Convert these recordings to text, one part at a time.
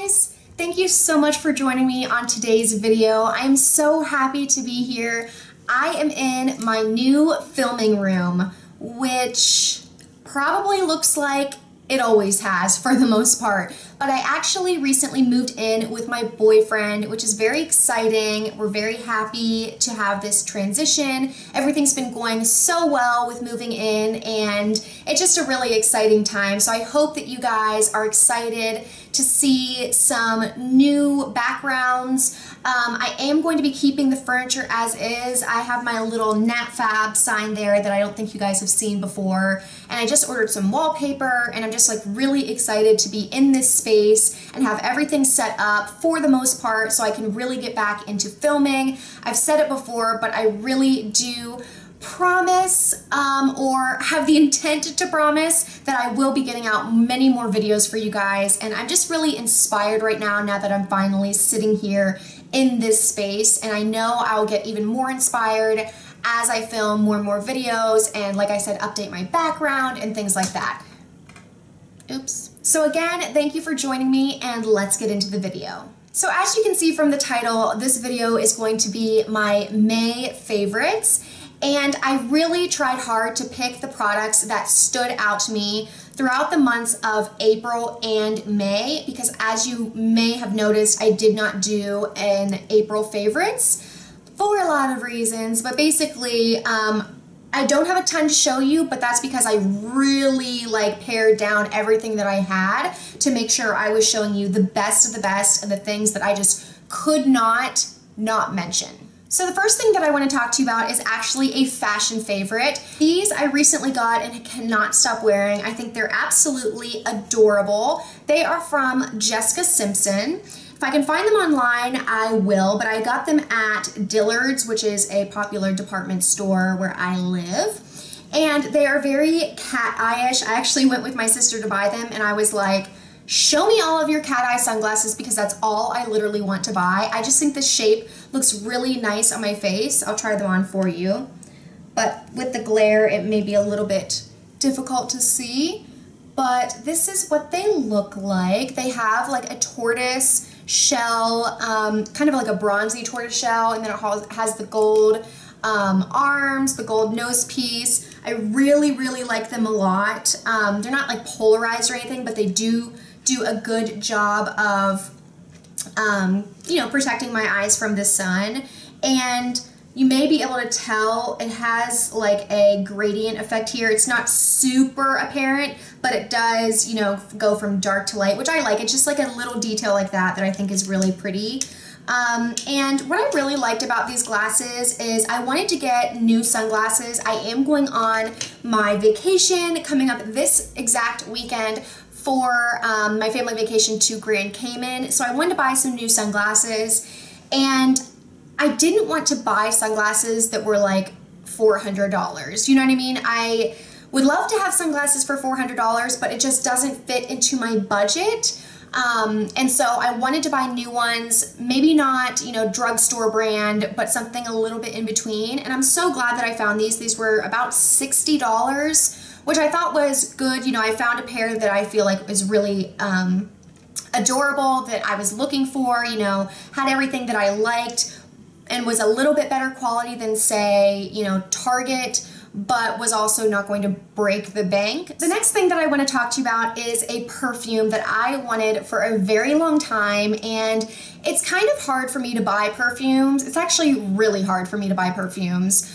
guys! Thank you so much for joining me on today's video. I'm so happy to be here. I am in my new filming room, which probably looks like it always has for the most part. But I actually recently moved in with my boyfriend, which is very exciting. We're very happy to have this transition. Everything's been going so well with moving in, and it's just a really exciting time. So I hope that you guys are excited to see some new backgrounds. I am going to be keeping the furniture as is. I have my little Nat-Fab sign there that I don't think you guys have seen before. And I just ordered some wallpaper, and I'm just like really excited to be in this space and have everything set up for the most part so I can really get back into filming. I've said it before, but I really do promise or have the intent to promise that I will be getting out many more videos for you guys, and I'm just really inspired right now that I'm finally sitting here in this space, and I know I'll get even more inspired as I film more and more videos and, like I said, update my background and things like that. Oops. So again, thank you for joining me, and let's get into the video. So as you can see from the title, this video is going to be my May favorites. And I really tried hard to pick the products that stood out to me throughout the months of April and May, because as you may have noticed, I did not do an April favorites for a lot of reasons, but basically I don't have a ton to show you, but that's because I really pared down everything that I had to make sure I was showing you the best and the things that I just could not mention. So the first thing that I want to talk to you about is actually a fashion favorite. These I recently got and cannot stop wearing. I think they're absolutely adorable. They are from Jessica Simpson. If I can find them online, I will, but I got them at Dillard's, which is a popular department store where I live. And they are very cat-eye-ish. I actually went with my sister to buy them, and I was like, show me all of your cat eye sunglasses, because that's all I literally want to buy. I just think the shape looks really nice on my face. I'll try them on for you. But with the glare, it may be a little bit difficult to see. But this is what they look like. They have like a tortoise shell, kind of like a bronzy tortoise shell, and then it has the gold arms, the gold nose piece. I really like them a lot. They're not like polarized or anything, but they do a good job of, you know, protecting my eyes from the sun. And you may be able to tell it has like a gradient effect here. It's not super apparent, but it does, you know, go from dark to light, which I like. It's just like a little detail like that I think is really pretty. And what I really liked about these glasses is I wanted to get new sunglasses. I am going on my vacation coming up this exact weekend for my family vacation to Grand Cayman. So I wanted to buy some new sunglasses, and I didn't want to buy sunglasses that were like $400. You know what I mean? I would love to have sunglasses for $400, but it just doesn't fit into my budget. And so I wanted to buy new ones, maybe not, you know, drugstore brand, but something a little bit in between. And I'm so glad that I found these. These were about $60, which I thought was good. You know, I found a pair that I feel like was really adorable, that I was looking for, you know, had everything that I liked and was a little bit better quality than, say, you know, Target, but was also not going to break the bank. The next thing that I want to talk to you about is a perfume that I wanted for a very long time, and it's kind of hard for me to buy perfumes. It's actually really hard for me to buy perfumes.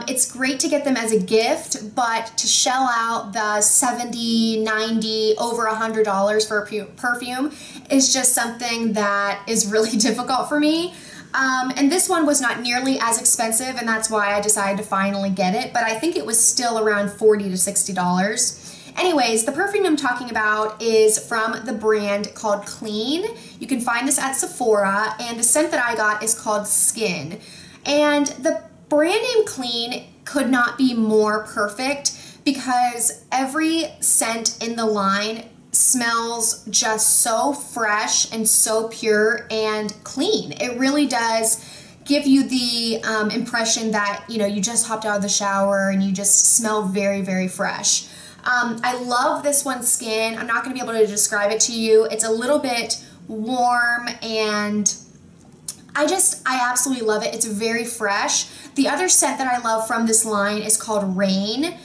It's great to get them as a gift, but to shell out the $70, $90, over $100 for a perfume is just something that is really difficult for me. And this one was not nearly as expensive, and that's why I decided to finally get it, but I think it was still around $40 to $60. Anyways, the perfume I'm talking about is from the brand called Clean. You can find this at Sephora, and the scent that I got is called Skin. And the brand name Clean could not be more perfect, because every scent in the line smells just so fresh and so pure and clean. It really does give you the impression that, you know, you just hopped out of the shower and you just smell very fresh. I love this one's skin. I'm not going to be able to describe it to you. It's a little bit warm, and I absolutely love it. It's very fresh. The other scent that I love from this line is called Rain.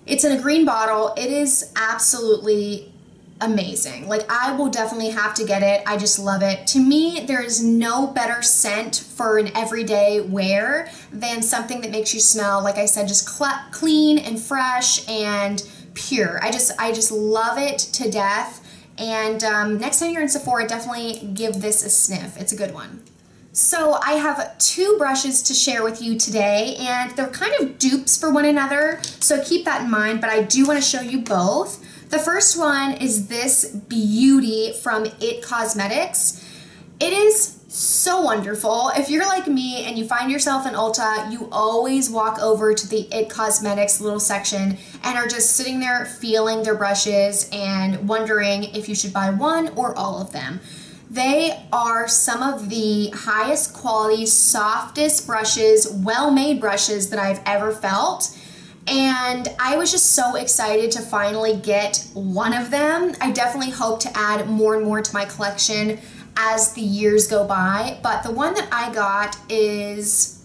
It's in a green bottle. It is absolutely amazing. Like, I will definitely have to get it. I just love it. To me, there is no better scent for an everyday wear than something that makes you smell, like I said, just clean and fresh and pure. I just love it to death. And next time you're in Sephora, definitely give this a sniff. It's a good one. So I have two brushes to share with you today, and they're kind of dupes for one another, so keep that in mind, but I do want to show you both. The first one is this beauty from IT Cosmetics. It is so wonderful. If you're like me and you find yourself in Ulta, you always walk over to the IT Cosmetics little section and are just sitting there feeling their brushes and wondering if you should buy one or all of them. They are some of the highest quality, softest brushes, well-made brushes that I've ever felt. And I was just so excited to finally get one of them. I definitely hope to add more and more to my collection as the years go by. But the one that I got is,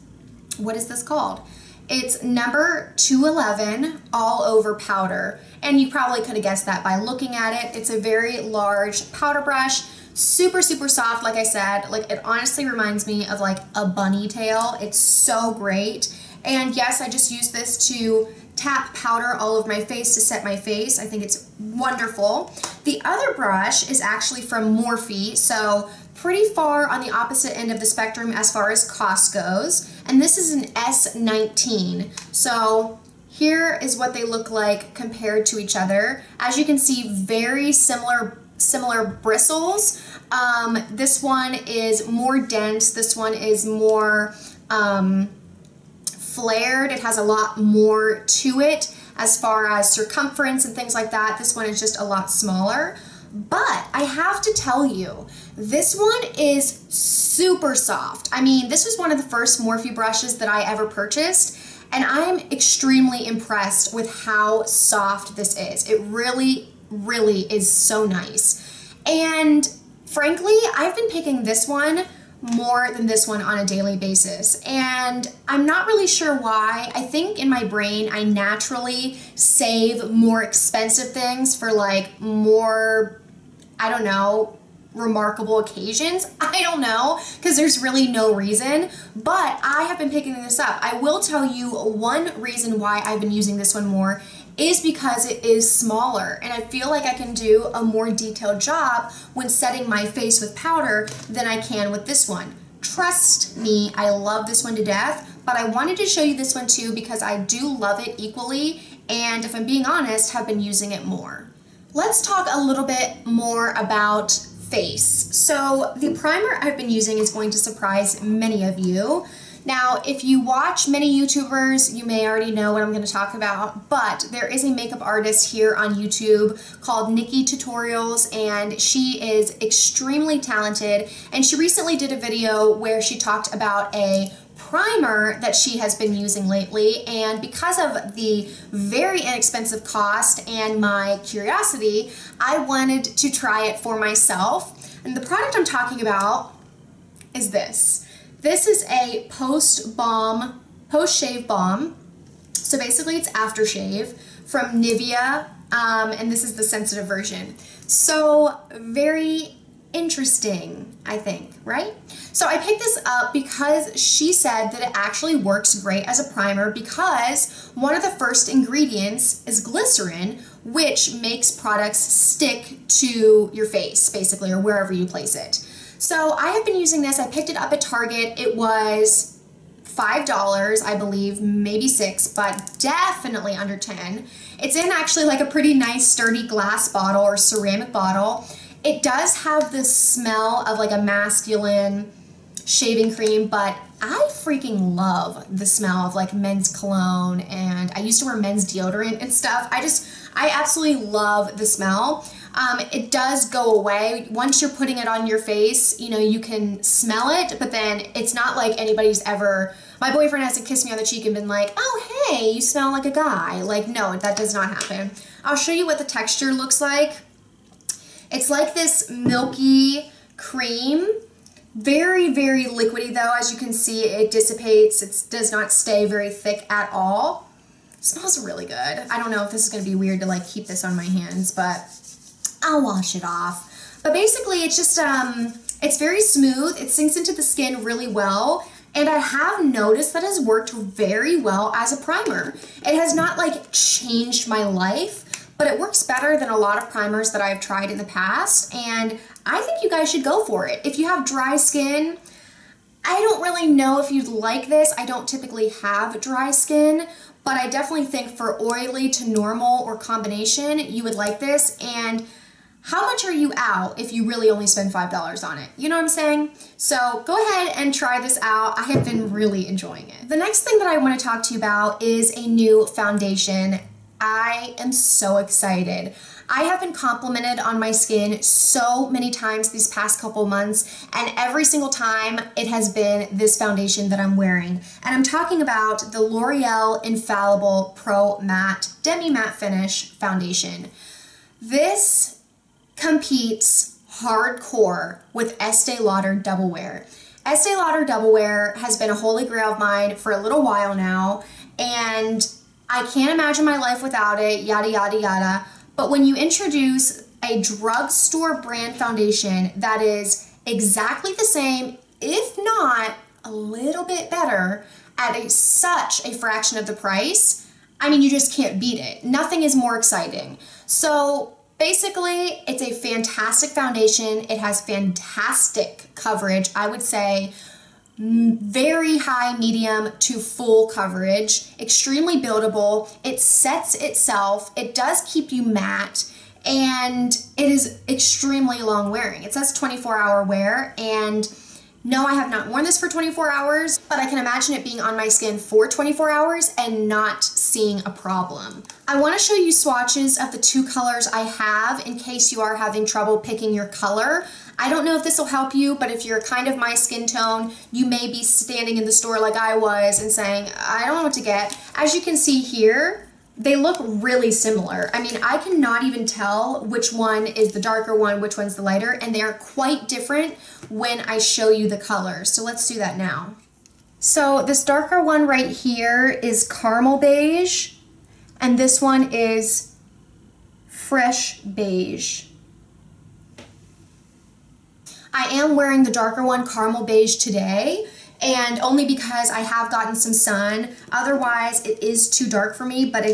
what is this called? It's number 211 All Over Powder. And you probably could have guessed that by looking at it. It's a very large powder brush. Super, super soft, like I said. Like, it honestly reminds me of like a bunny tail. It's so great. And yes, I just use this to tap powder all over my face to set my face. I think it's wonderful. The other brush is actually from Morphe, so pretty far on the opposite end of the spectrum as far as cost goes. And this is an S19. So here is what they look like compared to each other. As you can see, very similar bristles. This one is more dense. This one is more flared. It has a lot more to it as far as circumference and things like that. This one is just a lot smaller. But I have to tell you, this one is super soft. I mean, this was one of the first Morphe brushes that I ever purchased, and I'm extremely impressed with how soft this is. It really, really is so nice. And frankly, I've been picking this one more than this one on a daily basis, and I'm not really sure why. I think in my brain I naturally save more expensive things for like more, I don't know, remarkable occasions. I don't know, because there's really no reason, but I have been picking this up. I will tell you one reason why I've been using this one more is because it is smaller, and I feel like I can do a more detailed job when setting my face with powder than I can with this one. Trust me, I love this one to death, but I wanted to show you this one too because I do love it equally, and if I'm being honest, have been using it more. Let's talk a little bit more about face. So the primer I've been using is going to surprise many of you. Now, if you watch many YouTubers, you may already know what I'm going to talk about, but there is a makeup artist here on YouTube called Nikki Tutorials, and she is extremely talented, and she recently did a video where she talked about a primer that she has been using lately, and because of the very inexpensive cost and my curiosity, I wanted to try it for myself. And the product I'm talking about is this. This is a post-shave balm. So basically it's aftershave from Nivea, and this is the sensitive version. So very interesting, I think, right? So I picked this up because she said that it actually works great as a primer because one of the first ingredients is glycerin, which makes products stick to your face, basically, or wherever you place it. So I have been using this. I picked it up at Target. It was $5, I believe, maybe $6, but definitely under 10. It's in actually like a pretty nice sturdy glass bottle or ceramic bottle. It does have this smell of like a masculine shaving cream, but I freaking love the smell of like men's cologne, and I used to wear men's deodorant and stuff. I absolutely love the smell. It does go away. Once you're putting it on your face, you know, you can smell it, but then it's not like anybody's ever, my boyfriend hasn't kissed me on the cheek and been like, oh, hey, you smell like a guy. Like, no, that does not happen. I'll show you what the texture looks like. It's like this milky, cream. Very, very liquidy though. As you can see, it dissipates. It does not stay very thick at all. It smells really good. I don't know if this is going to be weird to like keep this on my hands, but I'll wash it off. But basically it's just, it's very smooth. It sinks into the skin really well. And I have noticed that it has worked very well as a primer. It has not like changed my life, but it works better than a lot of primers that I've tried in the past. And I think you guys should go for it. If you have dry skin, I don't really know if you'd like this. I don't typically have dry skin, but I definitely think for oily to normal or combination, you would like this. And how much are you out if you really only spend $5 on it? You know what I'm saying? So go ahead and try this out. I have been really enjoying it. The next thing that I want to talk to you about is a new foundation. I am so excited. I have been complimented on my skin so many times these past couple months, and every single time it has been this foundation that I'm wearing. And I'm talking about the L'Oreal Infallible Pro Matte Demi Matte Finish Foundation. This competes hardcore with Estee Lauder Double Wear. Estee Lauder Double Wear has been a holy grail of mine for a little while now, and I can't imagine my life without it, yada, yada, yada. But when you introduce a drugstore brand foundation that is exactly the same, if not a little bit better, at such a fraction of the price, I mean, you just can't beat it. Nothing is more exciting. So basically, it's a fantastic foundation. It has fantastic coverage. I would say very high, medium to full coverage, extremely buildable. It sets itself. It does keep you matte, and it is extremely long wearing. It says 24-hour wear, and no, I have not worn this for 24 hours, but I can imagine it being on my skin for 24 hours and not seeing a problem. I want to show you swatches of the two colors I have in case you are having trouble picking your color. I don't know if this will help you, but if you're kind of my skin tone, you may be standing in the store like I was and saying, I don't know what to get. As you can see here, they look really similar. I mean, I cannot even tell which one is the darker one, which one's the lighter, and they are quite different when I show you the colors. So let's do that now. So this darker one right here is caramel beige, and this one is fresh beige. I am wearing the darker one, caramel beige, today, and only because I have gotten some sun. Otherwise, it is too dark for me, but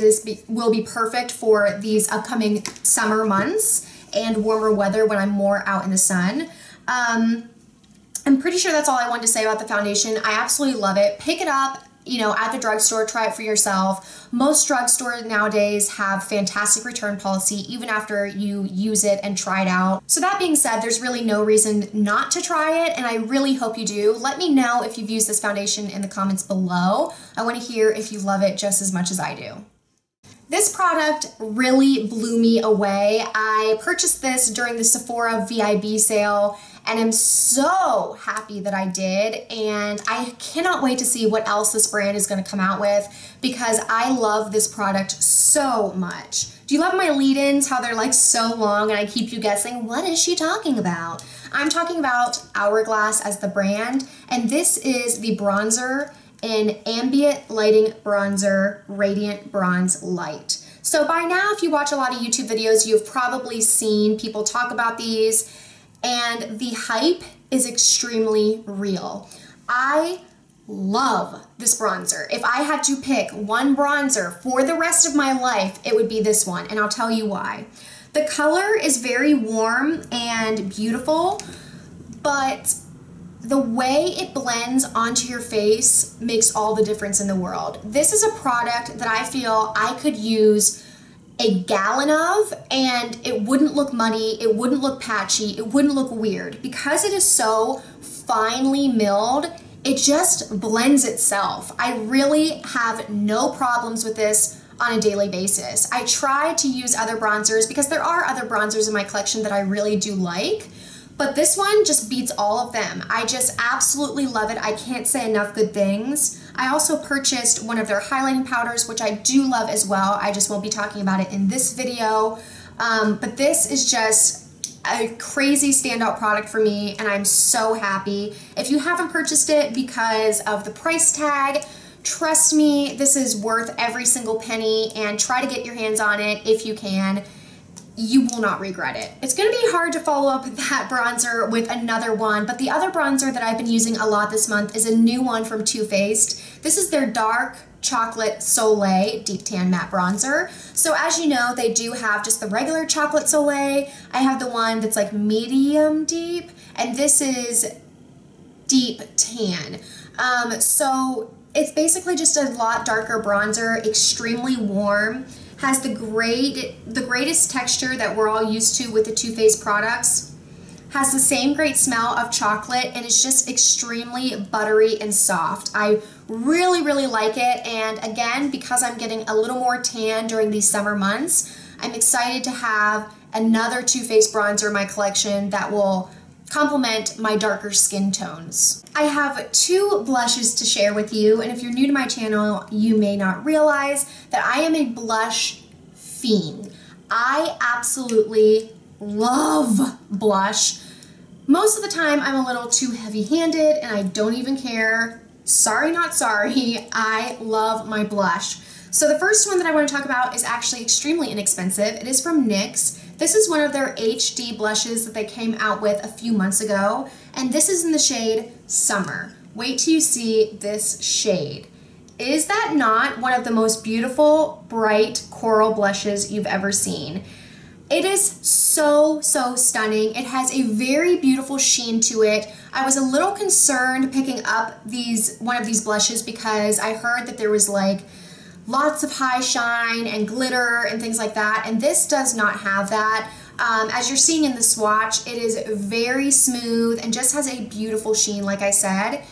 will be perfect for these upcoming summer months and warmer weather when I'm more out in the sun. I'm pretty sure that's all I wanted to say about the foundation. I absolutely love it. Pick it up, you know, at the drugstore, try it for yourself. Most drugstores nowadays have fantastic return policy even after you use it and try it out. So that being said, there's really no reason not to try it, and I really hope you do. Let me know if you've used this foundation in the comments below. I want to hear if you love it just as much as I do. This product really blew me away. I purchased this during the Sephora VIB sale, and I'm so happy that I did, and I cannot wait to see what else this brand is going to come out with because I love this product so much. Do you love my lead-ins, how they're like so long and I keep you guessing, what is she talking about? I'm talking about Hourglass as the brand, and this is the bronzer in Ambient Lighting Bronzer Radiant Bronze Light. So by now, if you watch a lot of YouTube videos, you've probably seen people talk about these, and the hype is extremely real. I love this bronzer. If I had to pick one bronzer for the rest of my life, it would be this one, and I'll tell you why. The color is very warm and beautiful, but the way it blends onto your face makes all the difference in the world. This is a product that I feel I could use a gallon of and it wouldn't look muddy, it wouldn't look patchy, it wouldn't look weird. Because it is so finely milled, it just blends itself. I really have no problems with this on a daily basis. I try to use other bronzers because there are other bronzers in my collection that I really do like, but this one just beats all of them. I just absolutely love it. I can't say enough good things. I also purchased one of their highlighting powders, which I do love as well. I just won't be talking about it in this video. But this is just, a crazy standout product for me, and I'm so happy. If you haven't purchased it because of the price tag, trust me, this is worth every single penny, and try to get your hands on it if you can. You will not regret it. It's gonna be hard to follow up that bronzer with another one, but the other bronzer that I've been using a lot this month is a new one from Too Faced. This is their Dark Chocolate Soleil Deep Tan Matte Bronzer. So as you know, they do have just the regular Chocolate Soleil. I have the one that's like medium deep, and this is Deep Tan. So it's basically just a lot darker bronzer, extremely warm, has the greatest texture that we're all used to with the Too Faced products, has the same great smell of chocolate, and it's just extremely buttery and soft. I really, really like it, and again, because I'm getting a little more tan during these summer months, I'm excited to have another Too Faced bronzer in my collection that will complement my darker skin tones. I have two blushes to share with you, and if you're new to my channel, you may not realize that I am a blush fiend. I absolutely love blush. Most of the time, I'm a little too heavy-handed, and I don't even care. Sorry, not sorry. I love my blush. So the first one that I want to talk about is actually extremely inexpensive. It is from NYX. This is one of their HD blushes that they came out with a few months ago, and this is in the shade Summer. Wait till you see this shade. Is that not one of the most beautiful, bright coral blushes you've ever seen? It is so, so stunning. It has a very beautiful sheen to it. I was a little concerned picking up one of these blushes because I heard that there was like lots of high shine and glitter and things like that, and this does not have that. As you're seeing in the swatch, it is very smooth and just has a beautiful sheen, like I said.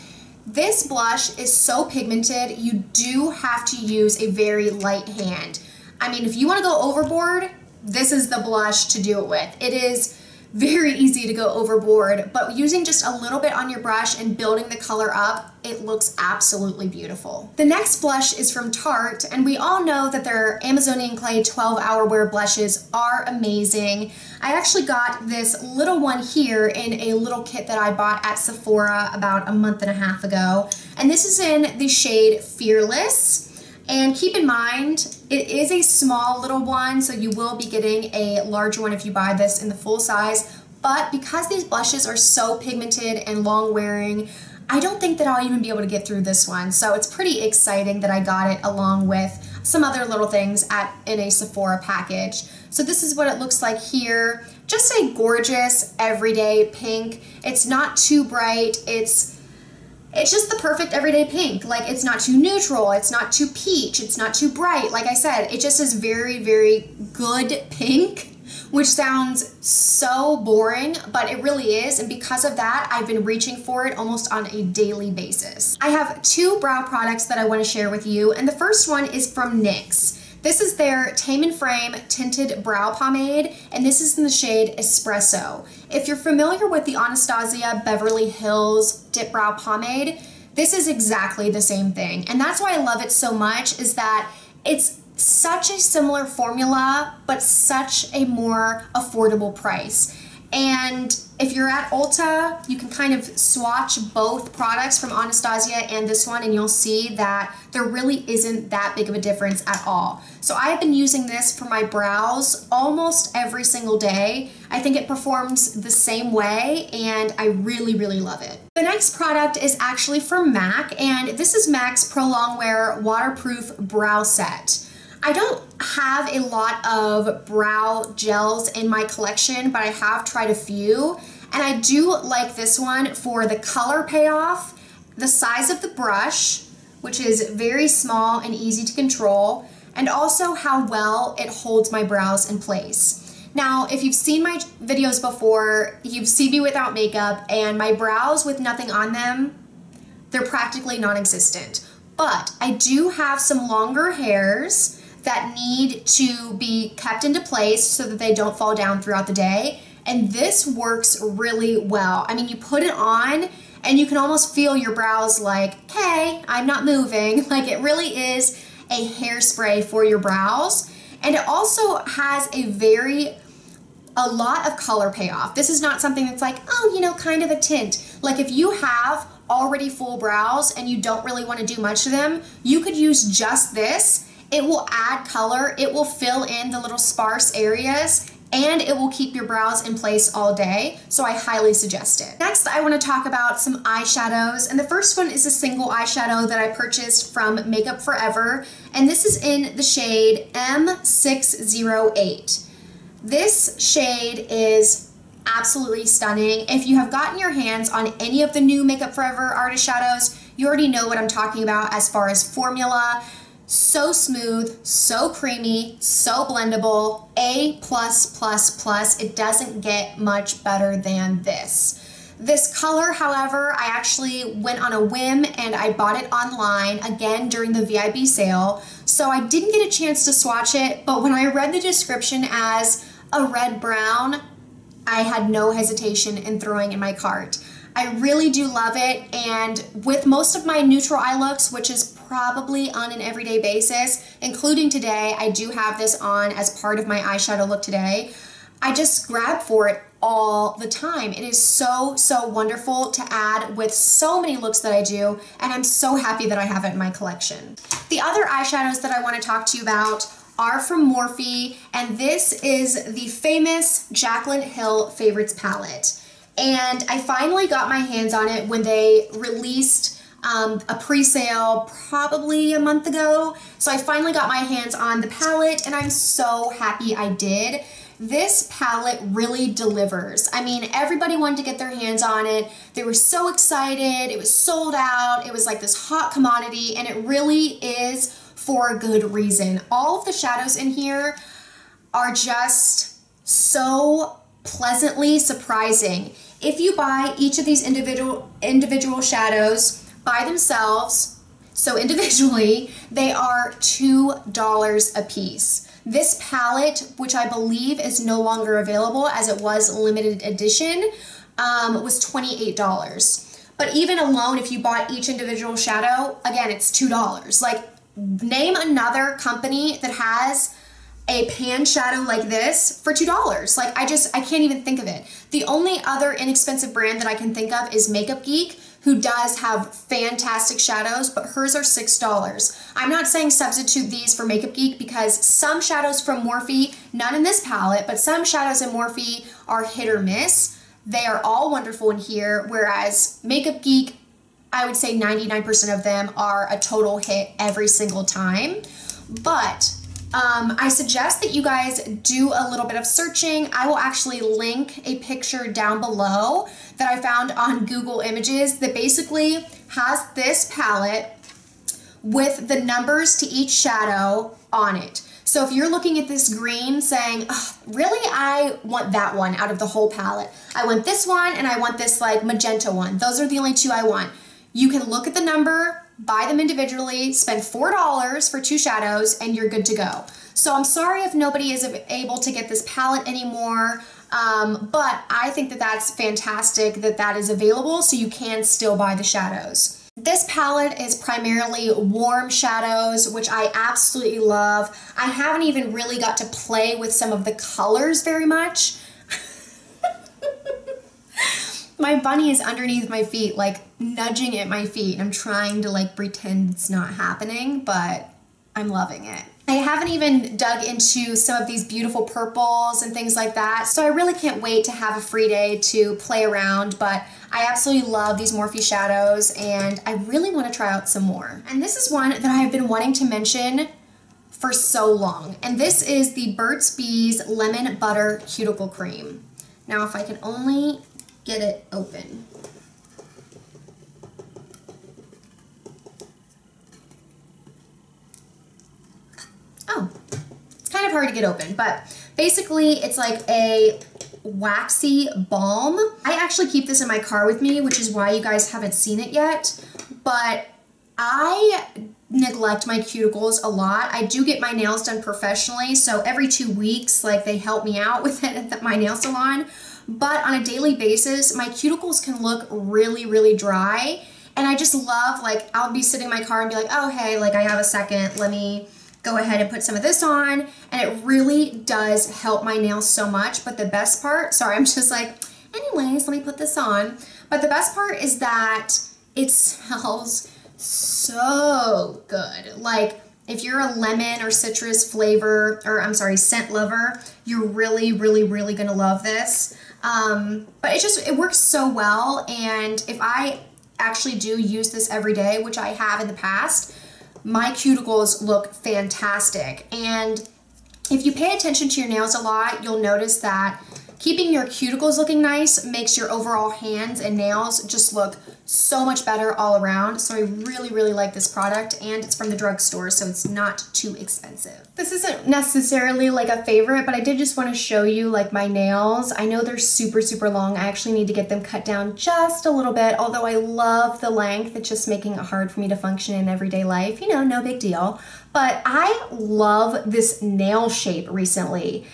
This blush is so pigmented, you do have to use a very light hand. I mean, if you want to go overboard, this is the blush to do it with. It is very easy to go overboard, but using just a little bit on your brush and building the color up, it looks absolutely beautiful. The next blush is from Tarte, and we all know that their Amazonian Clay 12-hour wear blushes are amazing. I actually got this little one here in a little kit that I bought at Sephora about a month and a half ago, and this is in the shade Fearless. And keep in mind, it is a small little one, so you will be getting a larger one if you buy this in the full size. But because these blushes are so pigmented and long wearing, I don't think that I'll even be able to get through this one. So it's pretty exciting that I got it along with some other little things in a Sephora package. So this is what it looks like here. Just a gorgeous everyday pink. It's not too bright. It's just the perfect everyday pink. Like, it's not too neutral, it's not too peach, it's not too bright. Like I said, it just is very, very good pink, which sounds so boring, but it really is. And because of that, I've been reaching for it almost on a daily basis. I have two brow products that I want to share with you, and the first one is from NYX. This is their Tame & Frame Tinted Brow Pomade, and this is in the shade Espresso. If you're familiar with the Anastasia Beverly Hills Dip Brow Pomade, this is exactly the same thing. And that's why I love it so much, is that it's such a similar formula, but such a more affordable price. And if you're at Ulta, you can kind of swatch both products from Anastasia and this one, and you'll see that there really isn't that big of a difference at all. So I have been using this for my brows almost every single day. I think it performs the same way, and I really, really love it. The next product is actually from MAC, and this is MAC's Pro Longwear Waterproof Brow Set. I don't have a lot of brow gels in my collection, but I have tried a few, and I do like this one for the color payoff, the size of the brush, which is very small and easy to control, and also how well it holds my brows in place. Now, if you've seen my videos before, you've seen me without makeup, and my brows with nothing on them, they're practically non-existent. But I do have some longer hairs that need to be kept into place so that they don't fall down throughout the day, and this works really well. I mean, you put it on and you can almost feel your brows like, okay, I'm not moving. Like, it really is a hairspray for your brows, and it also has a very a lot of color payoff. This is not something that's like, oh, you know, kind of a tint. Like if you have already full brows and you don't really want to do much to them, you could use just this. It will add color, it will fill in the little sparse areas, and it will keep your brows in place all day, so I highly suggest it. Next, I want to talk about some eyeshadows, and the first one is a single eyeshadow that I purchased from Makeup Forever, and this is in the shade M608. This shade is absolutely stunning. If you have gotten your hands on any of the new Makeup Forever artist shadows, you already know what I'm talking about as far as formula. So smooth, so creamy, so blendable, A+++. It doesn't get much better than this. This color, however, I actually went on a whim and I bought it online, again during the VIB sale, so I didn't get a chance to swatch it, but when I read the description as a red brown, I had no hesitation in throwing it in my cart. I really do love it, and with most of my neutral eye looks, which is probably on an everyday basis, including today, I do have this on as part of my eyeshadow look today. I just grab for it all the time. It is so, so wonderful to add with so many looks that I do, and I'm so happy that I have it in my collection. The other eyeshadows that I want to talk to you about are from Morphe, and this is the famous Jaclyn Hill Favorites palette. And I finally got my hands on it when they released a pre-sale probably a month ago. So I finally got my hands on the palette and I'm so happy I did. This palette really delivers. I mean, everybody wanted to get their hands on it. They were so excited. It was sold out. It was like this hot commodity, and it really is for a good reason. All of the shadows in here are just so pleasantly surprising. If you buy each of these individual shadows by themselves, so individually, they are $2 a piece. This palette, which I believe is no longer available as it was limited edition, was $28. But even alone, if you bought each individual shadow, again, it's $2. Like, name another company that has a pan shadow like this for $2. Like, I can't even think of it. The only other inexpensive brand that I can think of is Makeup Geek, who does have fantastic shadows, but hers are $6. I'm not saying substitute these for Makeup Geek because some shadows from Morphe, none in this palette, but some shadows in Morphe are hit or miss. They are all wonderful in here, whereas Makeup Geek, I would say 99% of them are a total hit every single time. But I suggest that you guys do a little bit of searching. I will actually link a picture down below that I found on Google Images that basically has this palette with the numbers to each shadow on it. So if you're looking at this green saying, oh, really, I want that one out of the whole palette. I want this one and I want this like magenta one. Those are the only two I want. You can look at the number, buy them individually, spend $4 for 2 shadows, and you're good to go. So I'm sorry if nobody is able to get this palette anymore, but I think that that's fantastic that that is available, so you can still buy the shadows. This palette is primarily warm shadows, which I absolutely love. I haven't even really got to play with some of the colors very much. My bunny is underneath my feet, like nudging at my feet, and I'm trying to like pretend it's not happening, but I'm loving it. I haven't even dug into some of these beautiful purples and things like that, so I really can't wait to have a free day to play around, but I absolutely love these Morphe shadows, and I really want to try out some more. And this is one that I've been wanting to mention for so long, and this is the Burt's Bees Lemon Butter Cuticle Cream. Now, if I can only get it open. Oh, it's kind of hard to get open, but basically it's like a waxy balm. I actually keep this in my car with me, which is why you guys haven't seen it yet, but I neglect my cuticles a lot. I do get my nails done professionally, so every 2 weeks, like, they help me out with it at my nail salon. But on a daily basis, my cuticles can look really, really dry. And I just love, like, I'll be sitting in my car and be like, oh, hey, like, I have a second. Let me go ahead and put some of this on, and it really does help my nails so much. But the best part, sorry, I'm just like, anyways, let me put this on. But the best part is that it smells so good. Like, if you're a lemon or citrus flavor, or I'm sorry, scent lover, you're really, really, really gonna love this. But it works so well, and if I actually do use this every day, which I have in the past, my cuticles look fantastic. And if you pay attention to your nails a lot, you'll notice that keeping your cuticles looking nice makes your overall hands and nails just look so much better all around. So I really, really like this product, and it's from the drugstore, so it's not too expensive. This isn't necessarily like a favorite, but I did just want to show you like my nails. I know they're super, super long. I actually need to get them cut down just a little bit, although I love the length. It's just making it hard for me to function in everyday life. You know, no big deal. But I love this nail shape recently.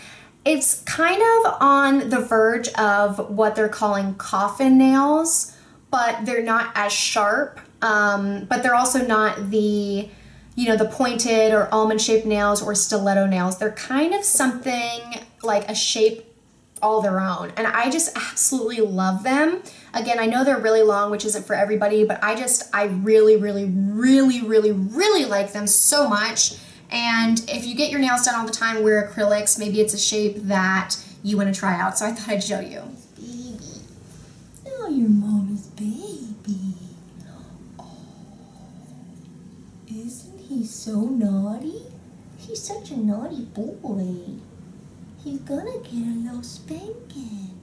It's kind of on the verge of what they're calling coffin nails, but they're not as sharp, but they're also not the, you know, the pointed or almond-shaped nails or stiletto nails. They're kind of something like a shape all their own, and I just absolutely love them. Again, I know they're really long, which isn't for everybody, but I really, really, really, really, really like them so much. And if you get your nails done all the time, wear acrylics, maybe it's a shape that you want to try out. So I thought I'd show you. Baby. Oh, your mama's baby. Oh, isn't he so naughty? He's such a naughty boy. He's gonna get a little spanking.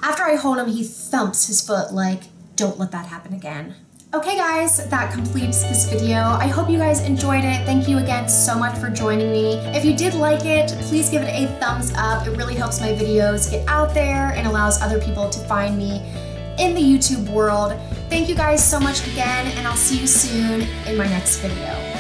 After I hold him, he thumps his foot like, don't let that happen again. Okay guys, that completes this video. I hope you guys enjoyed it. Thank you again so much for joining me. If you did like it, please give it a thumbs up. It really helps my videos get out there and allows other people to find me in the YouTube world. Thank you guys so much again, and I'll see you soon in my next video.